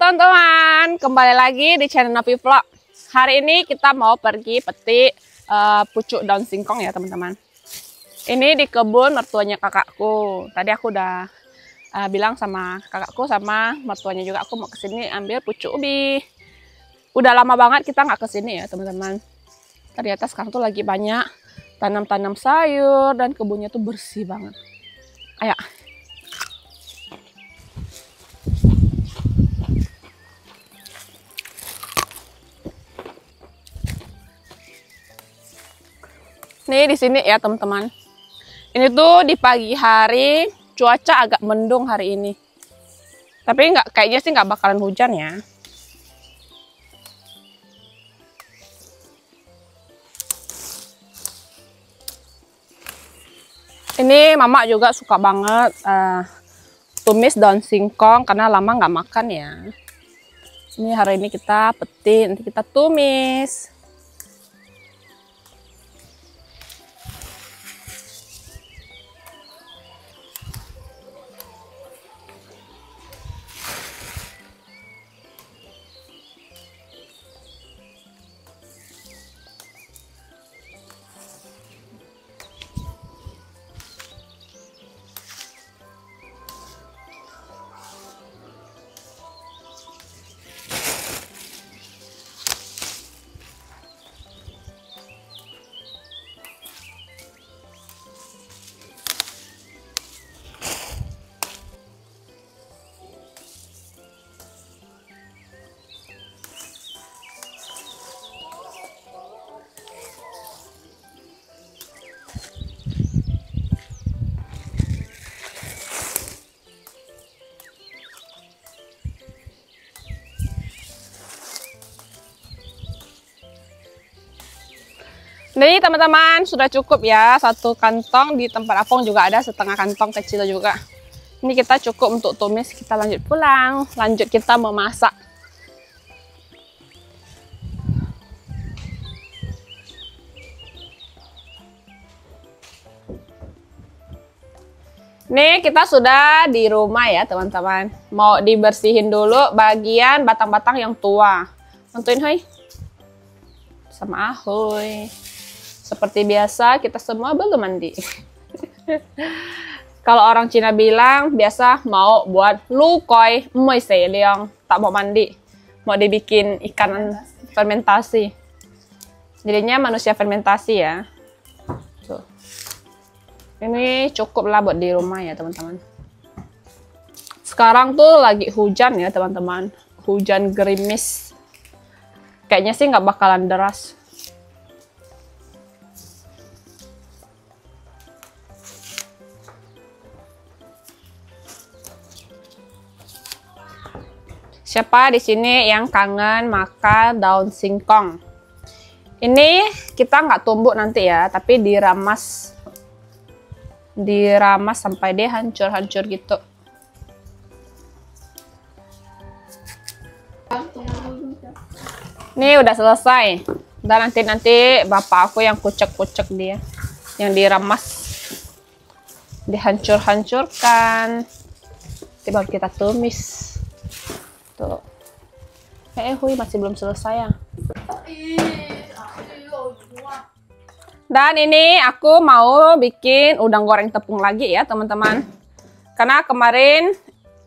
teman-teman, kembali lagi di channel Novi Vlog. Hari ini kita mau pergi petik pucuk daun singkong ya teman-teman. Ini di kebun mertuanya kakakku. Tadi aku udah bilang sama kakakku sama mertuanya juga aku mau kesini ambil pucuk ubi. Udah lama banget kita nggak kesini ya teman-teman. Ternyata sekarang tuh lagi banyak tanam-tanam sayur dan kebunnya tuh bersih banget. Ayo. Nih di sini ya teman-teman. Ini tuh di pagi hari cuaca agak mendung hari ini. Tapi kayaknya sih nggak bakalan hujan ya. Ini mama juga suka banget tumis daun singkong karena lama nggak makan ya. Ini hari ini kita petik, nanti kita tumis. Jadi teman-teman sudah cukup ya, satu kantong, di tempat Apong juga ada setengah kantong kecil juga. Ini kita cukup untuk tumis, kita lanjut pulang, lanjut kita memasak. Nih kita sudah di rumah ya teman-teman. Mau dibersihin dulu bagian batang-batang yang tua. Bantuin hoi. Sama Ahoy. Seperti biasa kita semua belum mandi. Kalau orang Cina bilang biasa mau buat lukoi, moi seliang, tak mau mandi. Mau dibikin ikan fermentasi. Jadinya manusia fermentasi ya. Tuh. Ini cukup lah buat di rumah ya teman-teman. Sekarang tuh lagi hujan ya teman-teman. Hujan gerimis. Kayaknya sih nggak bakalan deras. Siapa di sini yang kangen makan daun singkong? Ini kita nggak tumbuk nanti ya, tapi diramas sampai dia hancur-hancur gitu. Ini udah selesai. Dan nanti bapak aku yang kucek-kucek dia, yang diramas, dihancur-hancurkan. Nanti baru kita tumis. Tuh. Hui masih belum selesai ya. Dan ini aku mau bikin udang goreng tepung lagi ya teman-teman. Karena kemarin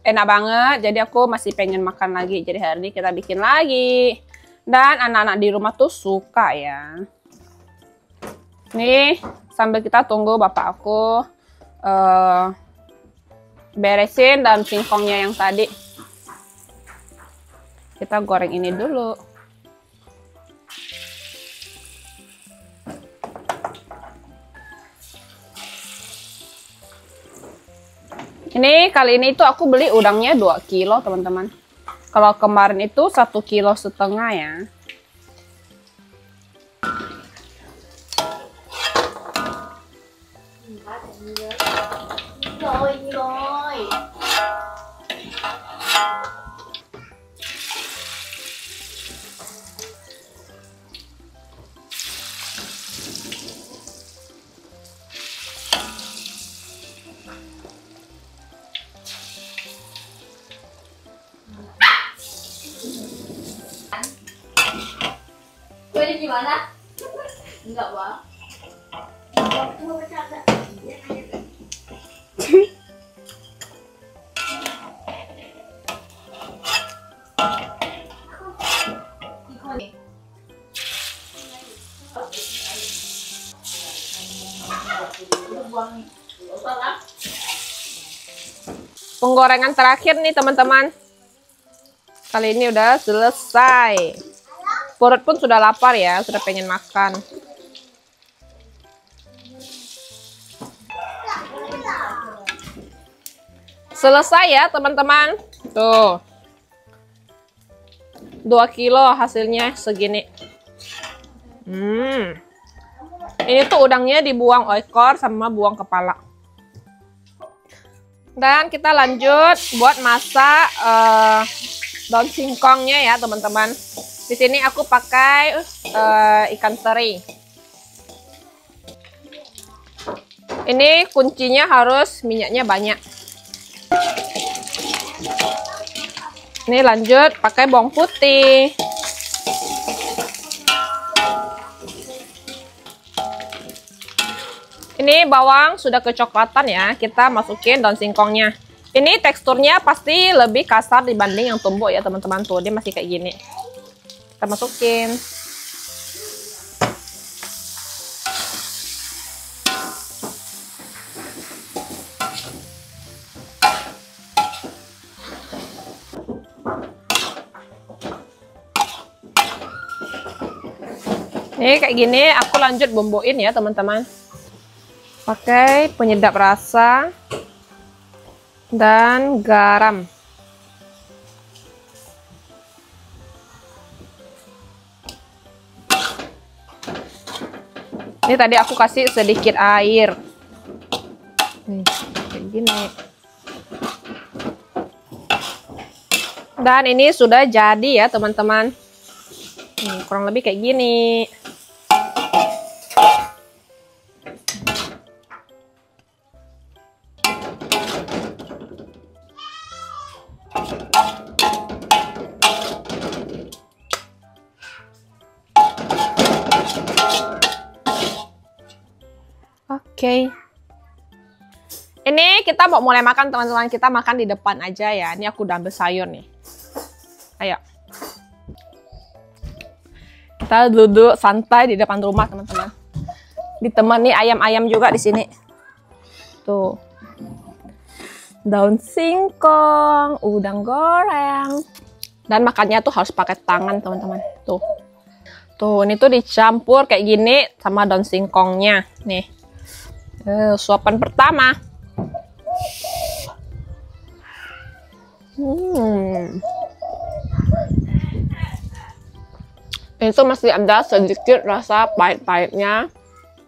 enak banget, jadi aku masih pengen makan lagi. Jadi hari ini kita bikin lagi. Dan anak-anak di rumah tuh suka ya. Nih sambil kita tunggu bapak aku beresin daun singkongnya yang tadi. Kita goreng ini dulu. Ini kali ini itu aku beli udangnya 2 kilo teman-teman. Kalau kemarin itu 1,5 kilo ya. Kuenya gimana? Enggak, Bang. Cuma bercanda. Penggorengan terakhir nih teman-teman. Kali ini udah selesai. Perut pun sudah lapar ya, sudah pengen makan. Selesai ya teman-teman. Tuh. 2 kilo hasilnya segini. Ini tuh udangnya dibuang ekor sama buang kepala. Dan kita lanjut buat masak daun singkongnya ya teman-teman. Di sini aku pakai ikan teri. Ini kuncinya harus minyaknya banyak. Ini lanjut pakai bawang putih. Ini bawang sudah kecoklatan ya, kita masukin daun singkongnya. Ini teksturnya pasti lebih kasar dibanding yang tumbuk ya teman-teman. Tuh, dia masih kayak gini. Kita masukin. Ini kayak gini, aku lanjut bumbuin ya teman-teman. Pakai penyedap rasa dan garam. Ini tadi aku kasih sedikit air. Nih, kayak gini. Dan ini sudah jadi ya teman-teman. Kurang lebih kayak gini. Oke. Ini kita mau mulai makan teman-teman. Kita makan di depan aja ya. Ini aku udah ambil sayur nih. Ayo. Kita duduk santai di depan rumah teman-teman. Ditemani ayam-ayam juga di sini. Tuh. Daun singkong, udang goreng. Dan makannya tuh harus pakai tangan teman-teman. Tuh. Tuh, ini tuh dicampur kayak gini sama daun singkongnya. Nih. Suapan pertama. Itu masih ada sedikit rasa pahit-pahitnya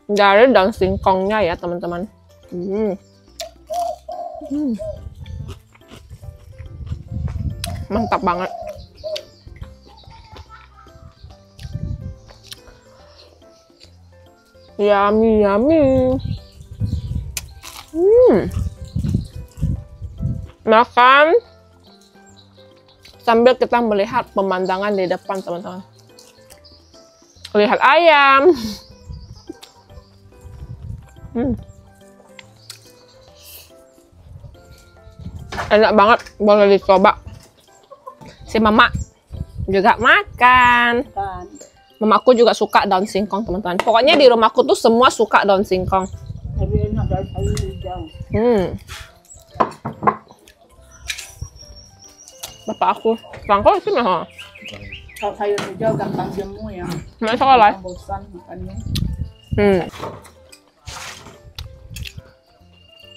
dari daun singkongnya ya teman-teman. Mantap banget. Yummy, yummy. Makan sambil kita melihat pemandangan di depan teman-teman. Lihat ayam. Enak banget, boleh dicoba. Si mama juga makan. Mamaku juga suka daun singkong teman-teman. Pokoknya di rumahku tuh semua suka daun singkong. Bapak aku sangkol sih mah. Kalau sayur hijau gampang jemu ya. Nggak salah. Bosan makannya.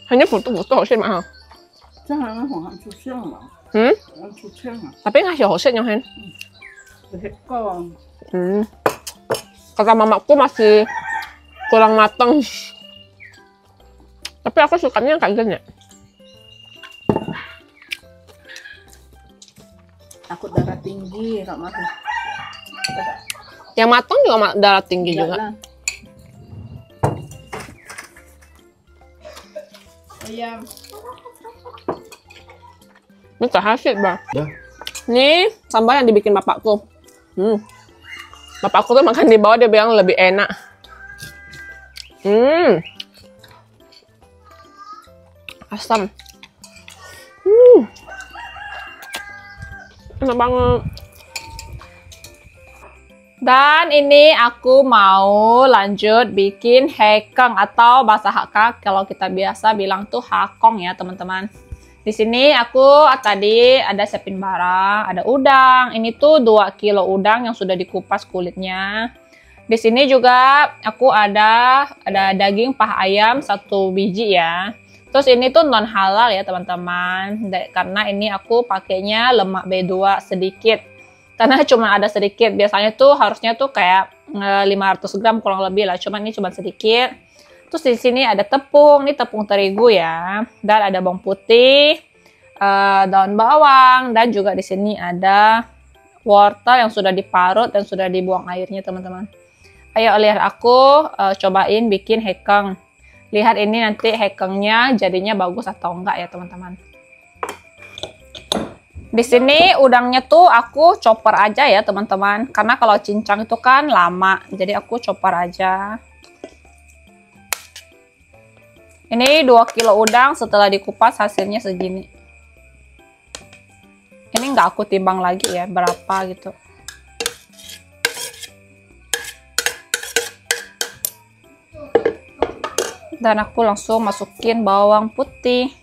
Hanya foto-foto sih mah. Jangan orang susah mah. Orang susah mah. Tapi ngasih hoset yang hen. Bekal. Kata mamaku masih kurang matang. Tapi aku sukanya yang kayak gini. Takut darah tinggi kalau makan. Yang matang juga darah tinggi juga. Ayam. Ini terhasil bang. Nih sambal yang dibikin bapakku. Bapakku tuh makan di bawah, dia bilang lebih enak. Asam. Enak banget. Dan ini aku mau lanjut bikin hekeng atau bahasa Hakka kalau kita biasa bilang tuh hakong ya teman-teman. Di sini aku tadi ada siapin barang, ada udang. Ini tuh 2 kilo udang yang sudah dikupas kulitnya. Di sini juga aku ada daging paha ayam 1 biji ya. Terus ini tuh non halal ya teman-teman. Karena ini aku pakainya lemak B2 sedikit. Karena cuma ada sedikit, biasanya tuh harusnya tuh kayak 500 gram kurang lebih lah, cuman ini cuma sedikit. Terus di sini ada tepung, ini tepung terigu ya, dan ada bawang putih, daun bawang, dan juga di sini ada wortel yang sudah diparut dan sudah dibuang airnya teman-teman. Ayo lihat aku cobain bikin hekeng. Lihat ini nanti hekengnya jadinya bagus atau enggak ya teman-teman. Di sini udangnya tuh aku chopper aja ya teman-teman, karena kalau cincang itu kan lama, jadi aku chopper aja. Ini 2 kilo udang setelah dikupas hasilnya segini. Ini nggak aku timbang lagi ya berapa gitu. Dan aku langsung masukin bawang putih.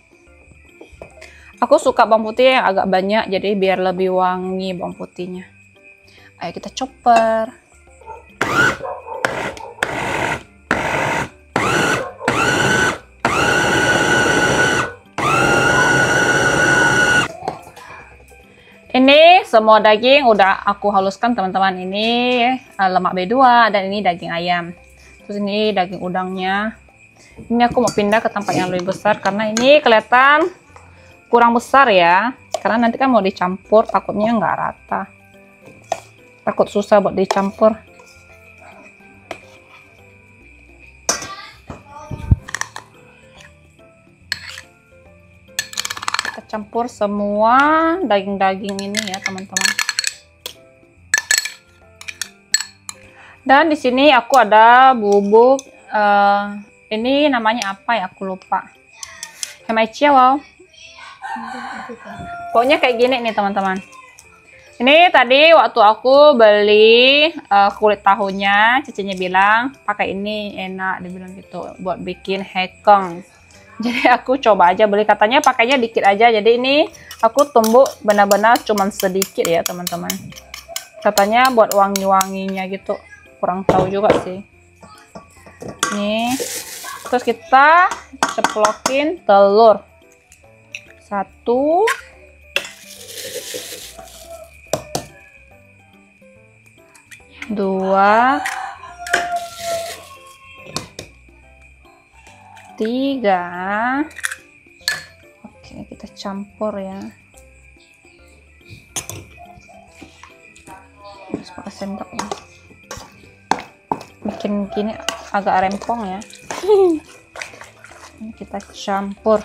Aku suka bawang putih yang agak banyak, jadi biar lebih wangi bawang putihnya. Ayo kita chopper. Ini semua daging udah aku haluskan teman-teman. Ini lemak B2 dan ini daging ayam. Terus ini daging udangnya. Ini aku mau pindah ke tempat yang lebih besar karena ini kelihatan kurang besar ya, karena nanti kan mau dicampur, takutnya nggak rata, takut susah buat dicampur. Kita campur semua daging-daging ini ya teman-teman. Dan di sini aku ada bubuk ini namanya apa ya, aku lupa. Hemaichia, wow. Pokoknya kayak gini nih teman-teman. Ini tadi waktu aku beli kulit tahunya, cicinya bilang pakai ini enak, dibilang gitu buat bikin hekeng. Jadi aku coba aja beli, katanya pakainya dikit aja. Jadi ini aku tumbuk benar-benar cuman sedikit ya teman-teman. Katanya buat wangi-wanginya gitu, kurang tahu juga sih. Nih, terus kita ceplokin telur. 1, 2, 3. Oke, kita campur ya. Harus pakai sendok ya. Bikin gini agak rempong ya. Ini kita campur.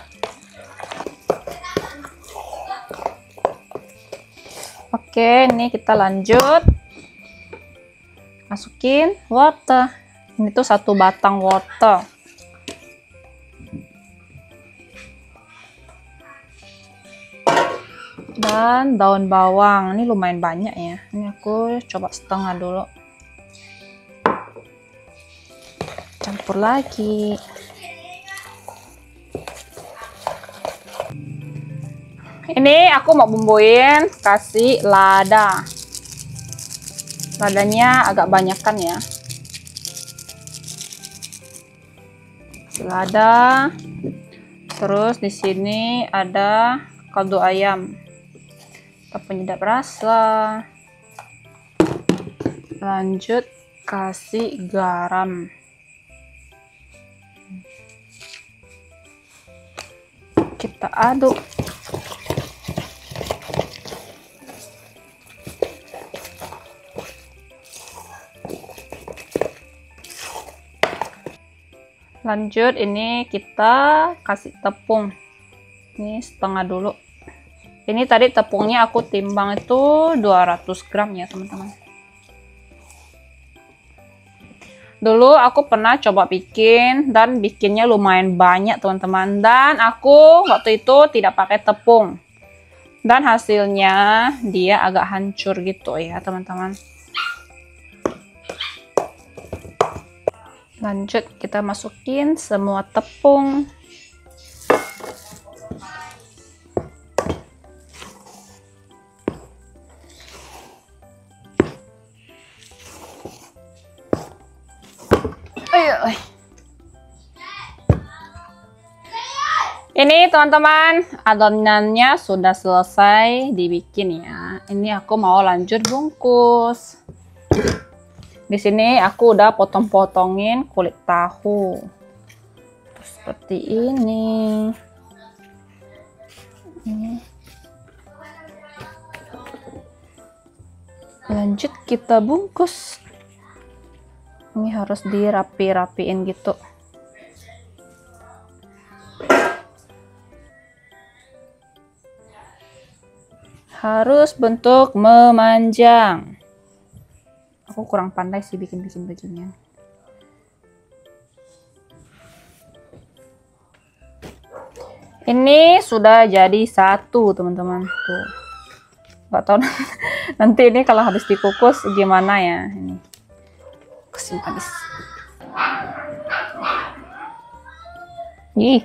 Oke, ini kita lanjut. Masukin wortel. Ini tuh 1 batang wortel. Dan daun bawang. Ini lumayan banyak ya. Ini aku coba setengah dulu. Campur lagi. Ini aku mau bumbuin, kasih lada. Ladanya agak banyakan ya. Kasih lada. Terus di sini ada kaldu ayam. Penyedap rasa. Lanjut kasih garam. Kita aduk. Lanjut ini kita kasih tepung. Ini setengah dulu. Ini tadi tepungnya aku timbang itu 200 gram ya teman-teman. Dulu aku pernah coba bikin dan bikinnya lumayan banyak teman-teman. Dan aku waktu itu tidak pakai tepung. Dan hasilnya dia agak hancur gitu ya teman-teman. Lanjut kita masukin semua tepung. Ini teman-teman, adonannya sudah selesai dibikin ya. Ini aku mau lanjut bungkus. Di sini aku udah potong-potongin kulit tahu. Seperti ini. Lanjut kita bungkus. Ini harus dirapi-rapiin gitu. Harus bentuk memanjang. Aku kurang pandai sih bikin beginian. Ini sudah jadi satu teman-teman. Tuh. Gak tahu nanti ini kalau habis dikukus gimana ya. Ini kesimpan. Ih.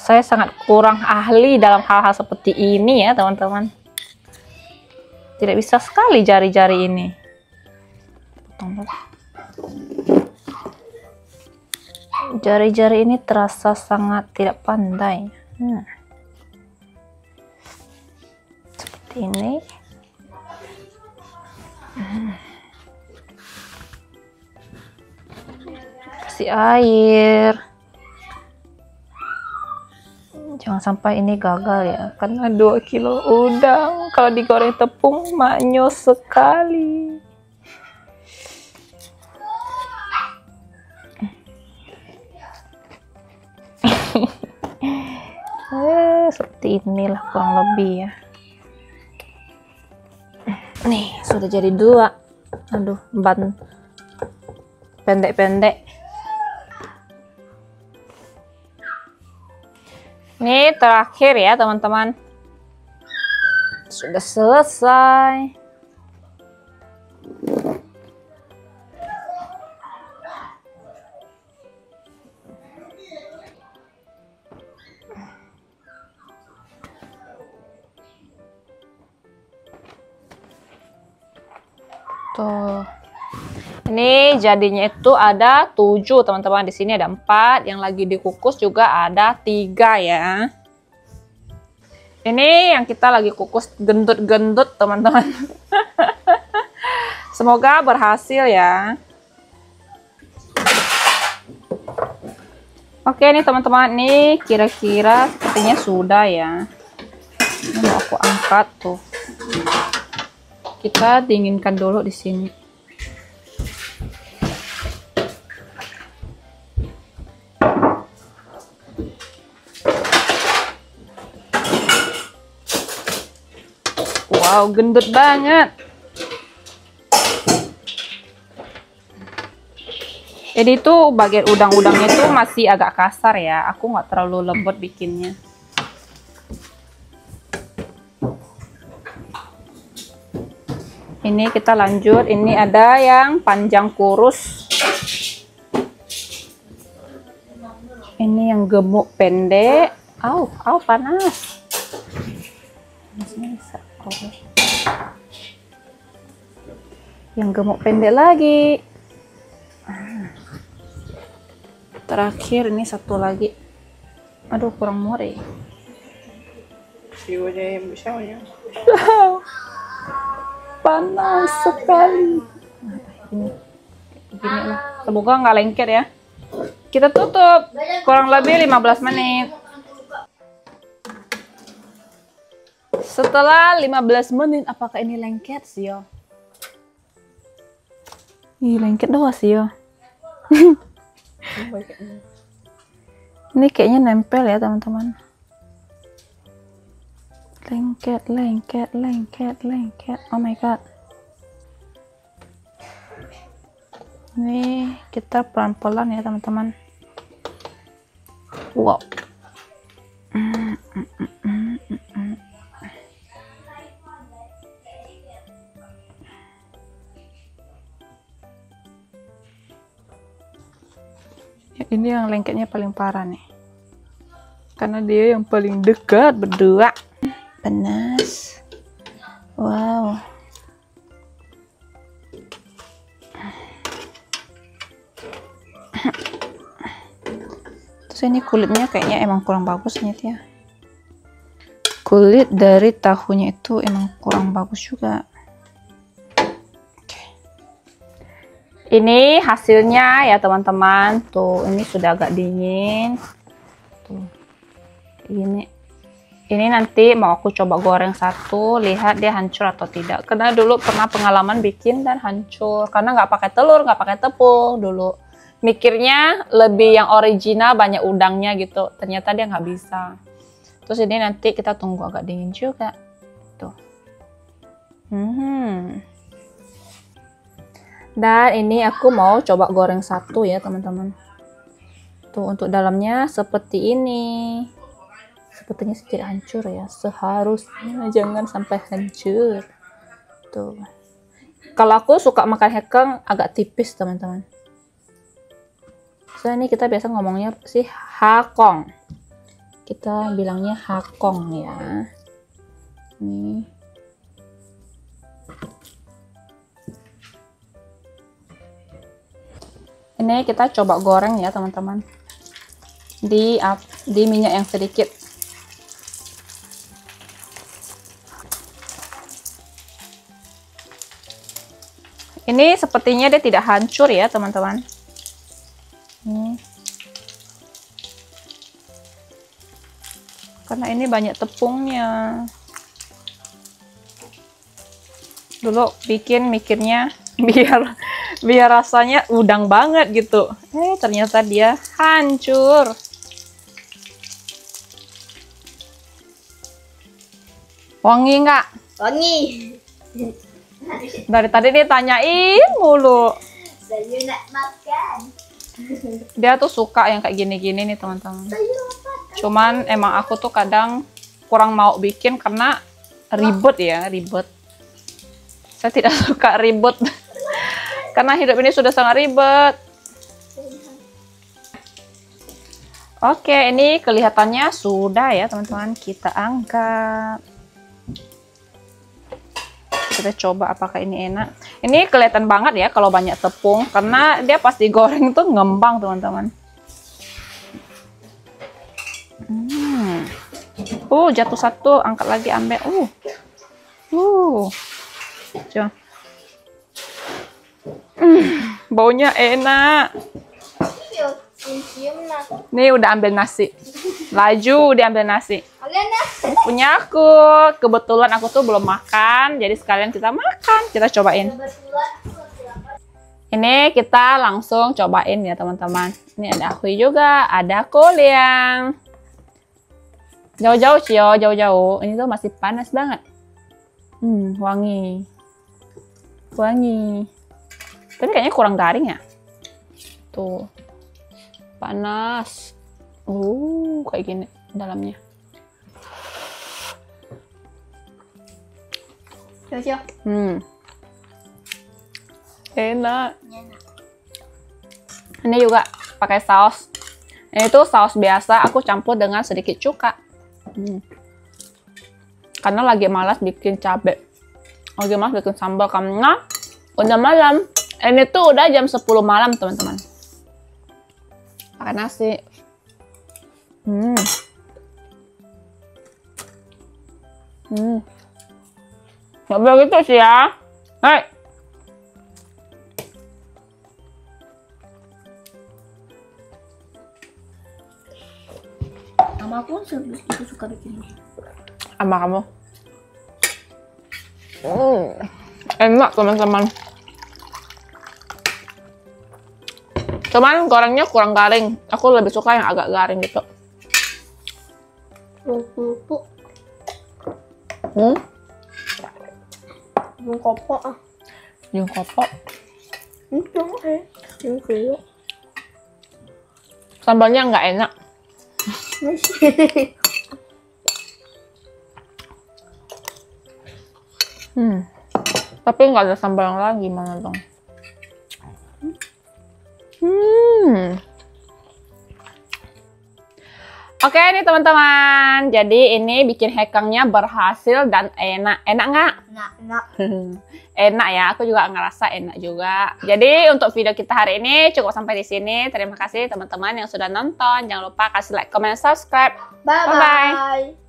Saya sangat kurang ahli dalam hal-hal seperti ini ya teman-teman. Tidak bisa sekali jari-jari ini. Jari-jari ini terasa sangat tidak pandai. Seperti ini. Kasih air. Jangan sampai ini gagal ya, karena 2 kilo udang kalau digoreng tepung maknyos sekali. Seperti inilah kurang lebih ya. Nih sudah jadi 2. Aduh, ban pendek-pendek. Ini terakhir ya teman-teman. Sudah selesai. Tuh. Ini jadinya itu ada 7 teman-teman. Di sini ada 4, yang lagi dikukus juga ada 3 ya. Ini yang kita lagi kukus gendut-gendut teman-teman. Semoga berhasil ya. Oke nih teman-teman, nih kira-kira sepertinya sudah ya. Ini mau aku angkat tuh. Kita dinginkan dulu di sini. Wow, gendut banget. Jadi tuh bagian udang-udangnya tuh masih agak kasar ya. Aku nggak terlalu lembut bikinnya. Ini kita lanjut. Ini ada yang panjang kurus. Ini yang gemuk pendek. Au, panas. Yang gemuk pendek lagi. Terakhir ini satu lagi. Aduh, kurang muat ya. Panas sekali. Ini lah. Semoga nggak lengket ya. Kita tutup kurang lebih 15 menit. Setelah 15 menit, apakah ini lengket sih yo? Ih, lengket doang sih yo. Ini kayaknya nempel ya teman-teman. Lengket, lengket, lengket, lengket. Oh my god. Ini kita pelan-pelan ya teman-teman. Wow. Ya, ini yang lengketnya paling parah nih. Karena dia yang paling dekat berdua. Panas. Wow. Terus ini kulitnya kayaknya emang kurang bagus nih ya. Kulit dari tahunya itu emang kurang bagus juga. Oke. Ini hasilnya ya teman-teman. Tuh, ini sudah agak dingin. Tuh. Ini nanti mau aku coba goreng satu, lihat dia hancur atau tidak. Karena dulu pernah pengalaman bikin dan hancur. Karena nggak pakai telur, nggak pakai tepung dulu. Mikirnya lebih yang original, banyak udangnya gitu. Ternyata dia nggak bisa. Terus ini nanti kita tunggu agak dingin juga. Tuh. Dan ini aku mau coba goreng satu ya teman-teman. Tuh, untuk dalamnya seperti ini. Sepertinya sedikit hancur ya, seharusnya jangan sampai hancur. Tuh. Kalau aku suka makan hekeng agak tipis teman-teman. So ini kita biasa ngomongnya sih hakong. Kita bilangnya hakong ya. Nih. Ini kita coba goreng ya teman-teman. Di minyak yang sedikit. Ini sepertinya dia tidak hancur ya teman-teman. Karena ini banyak tepungnya. Dulu bikin mikirnya biar rasanya udang banget gitu. Ternyata dia hancur. Wangi nggak? Wangi. Dari tadi dia tanyain mulu. Saya nak makan. Dia tuh suka yang kayak gini-gini nih teman-teman. Cuman emang aku tuh kadang kurang mau bikin karena ribet ya, ribet. Saya tidak suka ribet. Karena hidup ini sudah sangat ribet. Oke, ini kelihatannya sudah ya teman-teman. Kita angkat. Kita coba apakah ini enak. Ini kelihatan banget ya kalau banyak tepung. Karena dia pas digoreng tuh ngembang teman-teman. Jatuh satu. Angkat lagi, ambil. Coba. Baunya enak. Nih udah ambil nasi. Laju diambil nasi. Punya aku. Kebetulan aku tuh belum makan, jadi sekalian kita makan. Kita cobain. Ini kita langsung cobain ya teman-teman. Ini ada akui juga, ada Koliang. Jauh-jauh Cio, jauh-jauh. Ini tuh masih panas banget. Wangi. Wangi. Tapi kayaknya kurang garing ya. Tuh. Panas. Kayak gini dalamnya. Enak. Ini juga pakai saus. Ini tuh saus biasa, aku campur dengan sedikit cuka. Karena lagi malas bikin cabai. Lagi malas bikin sambal karena udah malam. Ini tuh udah jam 10 malam, teman-teman. Pakai nasi. Nggak begitu sih ya. Hai. Sama aku itu suka bikin. Sama kamu. Enak teman-teman. Cuman gorengnya kurang garing. Aku lebih suka yang agak garing gitu. Yung kopo ah. Yung kopo. Ito eh. Yung kulo. Sambalnya nggak enak. Tapi nggak ada sambal yang lain, gimana dong? Oke nih teman-teman, jadi ini bikin hekangnya berhasil dan enak. Enak nggak? Enak. Enak ya, aku juga ngerasa enak juga. Jadi untuk video kita hari ini cukup sampai di sini. Terima kasih teman-teman yang sudah nonton. Jangan lupa kasih like, comment, subscribe. Bye-bye.